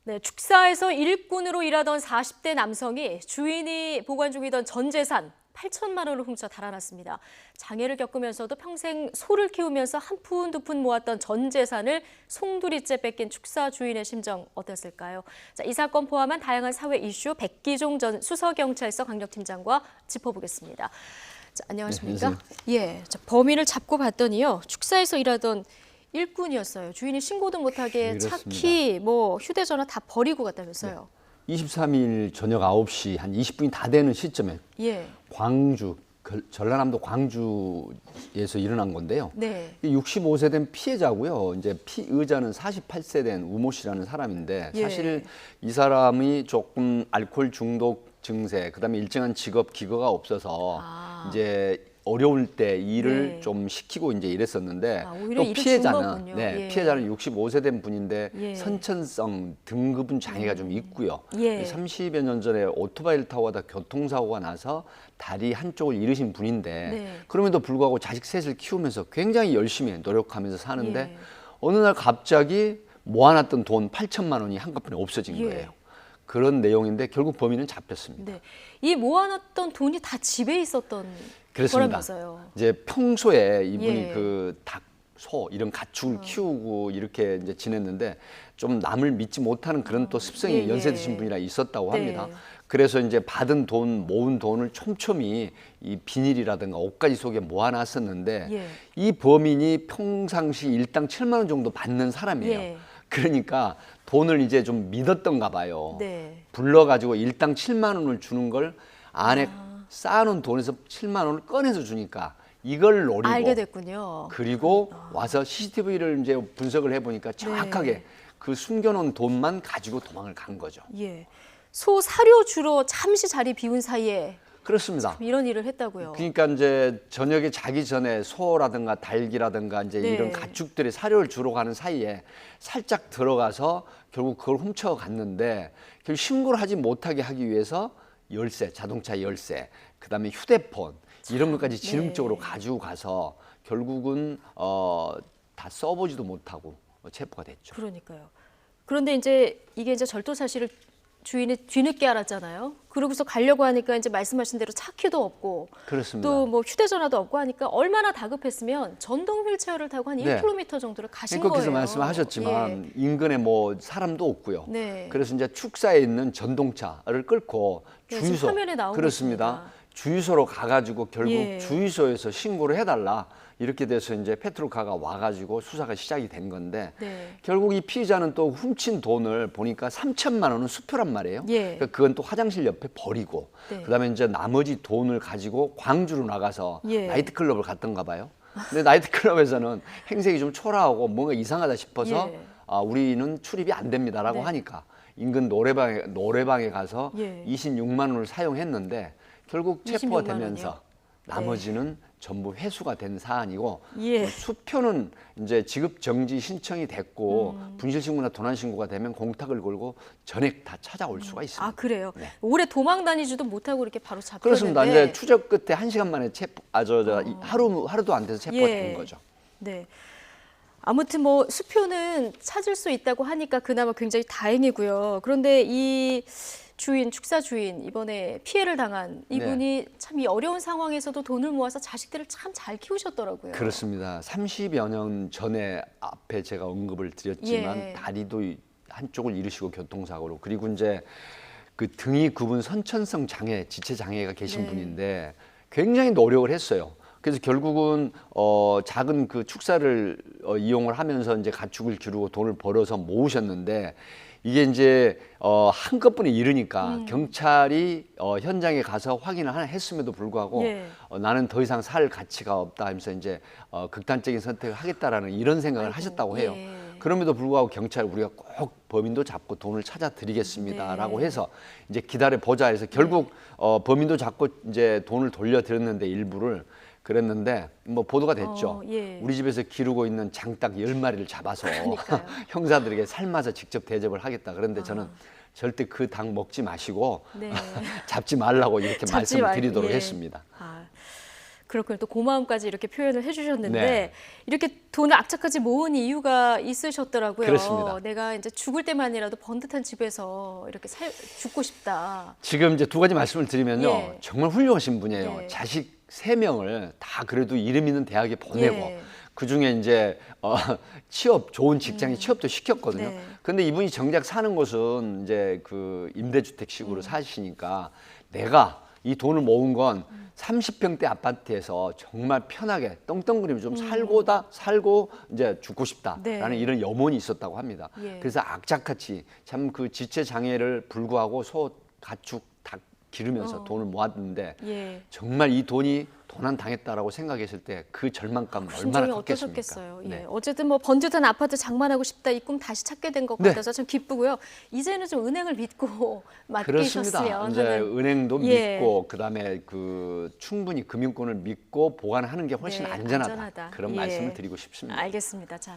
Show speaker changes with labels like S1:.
S1: 네, 축사에서 일꾼으로 일하던 40대 남성이 주인이 보관 중이던 전 재산 8천만 원을 훔쳐 달아났습니다. 장애를 겪으면서도 평생 소를 키우면서 한 푼 두 푼 모았던 전 재산을 송두리째 뺏긴 축사 주인의 심정 어땠을까요? 자, 이 사건 포함한 다양한 사회 이슈 백기종 전 수서경찰서 강력팀장과 짚어보겠습니다. 자, 안녕하십니까? 네, 자, 범인을 잡고 봤더니요, 축사에서 일하던 일꾼이었어요. 주인이 신고도 못하게
S2: 그렇습니다.
S1: 차키, 휴대전화 다 버리고 갔다면서요.
S2: 네. 23일 저녁 9시 한 20분이 다 되는 시점에 광주, 전라남도 광주에서 일어난 건데요.
S1: 네.
S2: 65세 된 피해자고요. 이제 피의자는 48세 된 우모 씨라는 사람인데 사실 이 사람이 조금 알코올 중독 증세, 그다음에 일정한 직업 기거가 없어서 이제 어려울 때 일을 좀 시키고 이제 이랬었는데 또 피해자는 피해자는 65세 된 분인데 선천성 등급은 장애가 좀 있고요. 30여 년 전에 오토바이를 타고 가다 교통사고가 나서 다리 한쪽을 잃으신 분인데 그럼에도 불구하고 자식 셋을 키우면서 굉장히 열심히 노력하면서 사는데 어느 날 갑자기 모아놨던 돈 8천만 원이 한꺼번에 없어진 거예요. 그런 내용인데 결국 범인은 잡혔습니다.
S1: 네. 이 모아놨던 돈이 다 집에 있었던
S2: 그렇습니다.
S1: 거라면서요.
S2: 이제 평소에 이분이 그 닭, 소 이런 가축을 키우고 이렇게 이제 지냈는데 좀 남을 믿지 못하는 그런 또 습성이 연세 드신 분이라 있었다고 합니다. 그래서 이제 받은 돈, 모은 돈을 촘촘히 이 비닐이라든가 옷가지 속에 모아놨었는데 이 범인이 평상시 일당 7만 원 정도 받는 사람이에요. 그러니까 돈을 이제 좀 믿었던가 봐요. 불러가지고 일당 7만 원을 주는 걸 안에 쌓아놓은 돈에서 7만 원을 꺼내서 주니까 이걸 노리고
S1: 알게 됐군요.
S2: 그리고 와서 CCTV를 이제 분석을 해보니까 정확하게 그 숨겨놓은 돈만 가지고 도망을 간 거죠.
S1: 소 사료 주러 잠시 자리 비운 사이에
S2: 그렇습니다.
S1: 이런 일을 했다고요.
S2: 그러니까 이제 저녁에 자기 전에 소라든가 닭이라든가 이제 이런 가축들의 사료를 주러 가는 사이에 살짝 들어가서 결국 그걸 훔쳐갔는데 결국 신고를 하지 못하게 하기 위해서 열쇠, 자동차 열쇠, 그다음에 휴대폰 이런 것까지 지능적으로 가지고 가서 결국은 다 써보지도 못하고 체포가 됐죠.
S1: 그러니까요. 그런데 이제 이게 이제 절도 사실을 주인이 뒤늦게 알았잖아요. 그러고서 가려고 하니까 이제 말씀하신 대로 차키도 없고
S2: 그렇습니다.
S1: 또 휴대전화도 없고 하니까 얼마나 다급했으면 전동 휠체어를 타고 한 1km 정도를 가신 거예요.
S2: 앵커께서 말씀하셨지만 인근에 사람도 없고요.
S1: 네.
S2: 그래서 이제 축사에 있는 전동차를 끌고 주유소
S1: 화면에 나오고
S2: 그렇습니다.
S1: 있습니다.
S2: 주유소로 가가지고 결국 주유소에서 신고를 해달라 이렇게 돼서 이제 페트롤카가 와가지고 수사가 시작이 된 건데 결국 이 피의자는 또 훔친 돈을 보니까 3천만 원은 수표란 말이에요. 그러니까 그건 또 화장실 옆에 버리고 그다음에 이제 나머지 돈을 가지고 광주로 나가서 나이트클럽을 갔던가 봐요. 근데 나이트클럽에서는 행색이 좀 초라하고 뭔가 이상하다 싶어서 우리는 출입이 안 됩니다라고 하니까 인근 노래방에 가서 26만 원을 사용했는데 결국 체포가 되면서 나머지는 전부 회수가 된 사안이고 수표는 이제 지급 정지 신청이 됐고 분실 신고나 도난 신고가 되면 공탁을 걸고 전액 다 찾아올 수가 있습니다.
S1: 아, 그래요? 오래 도망 다니지도 못하고 이렇게 바로 잡혔는데.
S2: 그렇습니다. 이제 추적 끝에 1시간 만에 하루도 안 돼서 체포가 된 거죠.
S1: 네. 아무튼 수표는 찾을 수 있다고 하니까 그나마 굉장히 다행이고요. 그런데 이 축사 주인, 이번에 피해를 당한 이분이 참 이 어려운 상황에서도 돈을 모아서 자식들을 참 잘 키우셨더라고요.
S2: 그렇습니다. 30여 년 전에 앞에 제가 언급을 드렸지만 다리도 한쪽을 잃으시고 교통사고로 그리고 이제 그 등이 굽은 선천성 장애, 지체 장애가 계신 분인데 굉장히 노력을 했어요. 그래서 결국은 작은 그 축사를 이용을 하면서 이제 가축을 기르고 돈을 벌어서 모으셨는데 이게 이제 한꺼번에 이르니까 경찰이 현장에 가서 확인을 했음에도 불구하고 나는 더 이상 살 가치가 없다 하면서 이제 극단적인 선택을 하겠다라는 이런 생각을 하셨다고 해요. 그럼에도 불구하고 경찰 우리가 꼭 범인도 잡고 돈을 찾아 드리겠습니다라고 해서 이제 기다려 보자 해서 결국 범인도 잡고 이제 돈을 돌려드렸는데 일부를 그랬는데 보도가 됐죠. 우리 집에서 기르고 있는 장닭 10마리를 잡아서 형사들에게 삶아서 직접 대접을 하겠다. 그런데 저는 절대 그 닭 먹지 마시고 잡지 말라고 이렇게 말씀을 드리도록 했습니다.
S1: 그렇군요. 또 고마움까지 이렇게 표현을 해주셨는데
S2: 네.
S1: 이렇게 돈을 악착같이 모은 이유가 있으셨더라고요.
S2: 그렇습니다.
S1: 내가 이제 죽을 때만이라도 번듯한 집에서 이렇게 죽고 싶다.
S2: 지금 이제 두 가지 말씀을 드리면요.
S1: 예.
S2: 정말 훌륭하신 분이에요.
S1: 예.
S2: 자식 3명을 다 그래도 이름 있는 대학에 보내고
S1: 예.
S2: 그중에 이제 취업 좋은 직장에 취업도 시켰거든요.
S1: 네.
S2: 근데 이분이 정작 사는 곳은 이제 그 임대주택식으로 사시니까 내가 이 돈을 모은 건 30평대 아파트에서 정말 편하게 떵떵거리며 좀 살고 이제 죽고 싶다라는
S1: 네.
S2: 이런 염원이 있었다고 합니다.
S1: 예.
S2: 그래서 악착같이 참 그 지체 장애를 불구하고 소, 가축, 닭 기르면서 돈을 모았는데
S1: 예.
S2: 정말 이 돈이 도난당했다라고 생각했을 때 그 절망감은 얼마나
S1: 심정이
S2: 컸겠습니까?
S1: 어떠셨겠어요. 예.
S2: 네.
S1: 어쨌든 뭐 번듯한 아파트 장만하고 싶다 이 꿈 다시 찾게 된 것
S2: 네.
S1: 같아서 참 기쁘고요. 이제는 좀 은행을 믿고
S2: 그렇습니다.
S1: 맡기셨으면
S2: 이제
S1: 하는.
S2: 은행도
S1: 예.
S2: 믿고 그다음에 그 충분히 금융권을 믿고 보관하는 게 훨씬
S1: 네,
S2: 안전하다.
S1: 안전하다.
S2: 그런
S1: 예.
S2: 말씀을 드리고 싶습니다.
S1: 알겠습니다. 자.